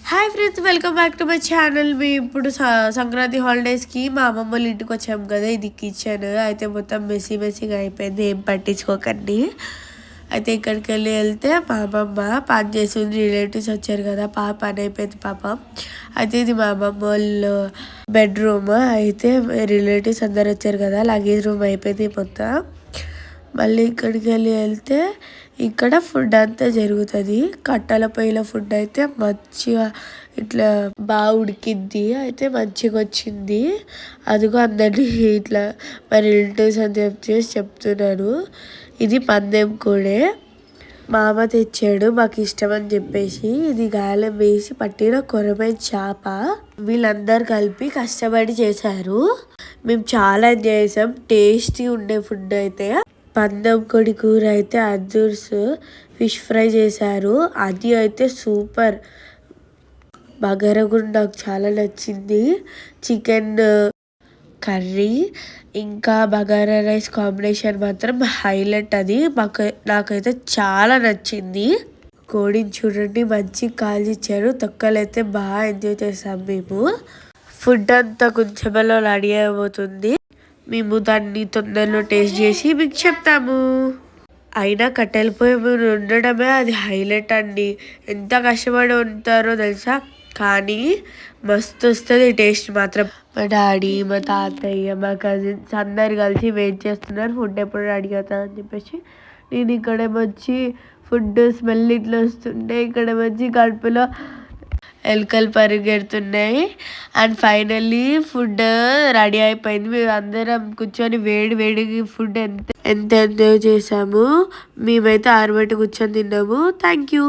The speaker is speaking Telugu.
Hi friends, welcome back to my channel. మేము ఇప్పుడు సంక్రాంతి హాలిడేస్కి మా అమ్మమ్మ వాళ్ళ ఇంటికి వచ్చాము కదా. ఇది కిచెన్ అయితే మొత్తం మెస్సీగా అయిపోయింది, ఏం పట్టించుకోకండి. అయితే ఇక్కడికి వెళ్తే మా అమ్మమ్మ పని చేస్తుంది. రిలేటివ్స్ వచ్చారు కదా, పని అయిపోయింది పాపం. అయితే ఇది మా అమ్మమ్మ వాళ్ళు బెడ్రూమ్. అయితే రిలేటివ్స్ అందరు వచ్చారు కదా, లగేజ్ రూమ్ అయిపోయింది మొత్తం. మళ్ళీ ఇక్కడికి వెళ్తే ఇక్కడ ఫుడ్ అంతా జరుగుతుంది. కట్టెల పొయ్యిల ఫుడ్ అయితే మంచిగా ఇట్లా బాగా ఉడికిద్ది, అయితే మంచిగా వచ్చింది. అదిగో అందరినీ ఇట్లా మా రిలేటివ్స్ అని చెప్తున్నాను. ఇది పందెం కూడా మామ తెచ్చాడు, మాకు ఇష్టం అని చెప్పేసి. ఇది గాలం వేసి పట్టిన కొరమైన చేప. వీళ్ళందరూ కలిపి కష్టపడి చేశారు. మేము చాలా ఎంజాయ్ చేసాం. టేస్టీ ఉండే ఫుడ్ అయితే పందెం కొడి కూర అయితే అజ్జూర్స్ ఫిష్ ఫ్రై చేశారు. అది అయితే సూపర్. బగారా కూడా నాకు చాలా నచ్చింది. చికెన్ కర్రీ ఇంకా బగారా రైస్ కాంబినేషన్ మాత్రం హైలైట్. అది నాకైతే చాలా నచ్చింది. కోడిని చూడండి, మంచి కాల్చిచ్చారు. తొక్కలు అయితే బాగా ఎంజాయ్ చేసాం మేము. ఫుడ్ అంతా కొంచెంలో రెడీ అయిపోతుంది. మేము దాన్ని తొందరలో టేస్ట్ చేసి మీకు చెప్తాము. అయినా కట్టెల పొయ్యి మీద ఉండడమే అది హైలైట్ అండి. ఎంత కష్టపడి ఉంటారో తెలుసా, కానీ మస్తు వస్తుంది టేస్ట్ మాత్రం. మా డాడీ, మా తాతయ్య, మా కజిన్స్ అందరు కలిసి వెయిట్ చేస్తున్నారు ఫుడ్ ఎప్పుడు రెడీ అవుతుంది అని చెప్పేసి. నేను ఇక్కడ వచ్చి ఫుడ్ స్మెల్ ఇట్లా వస్తుంటే ఇక్కడ వచ్చి కడుపులో ఎలుకలు పరిగెడుతున్నాయి. అండ్ ఫైనల్లీ ఫుడ్ రెడీ అయిపోయింది. మేము అందరం కూర్చొని వేడికి ఫుడ్ ఎంత ఎంజాయ్ చేసాము. మేమైతే ఆరబెట్టి కూర్చొని తిన్నాము. Thank you.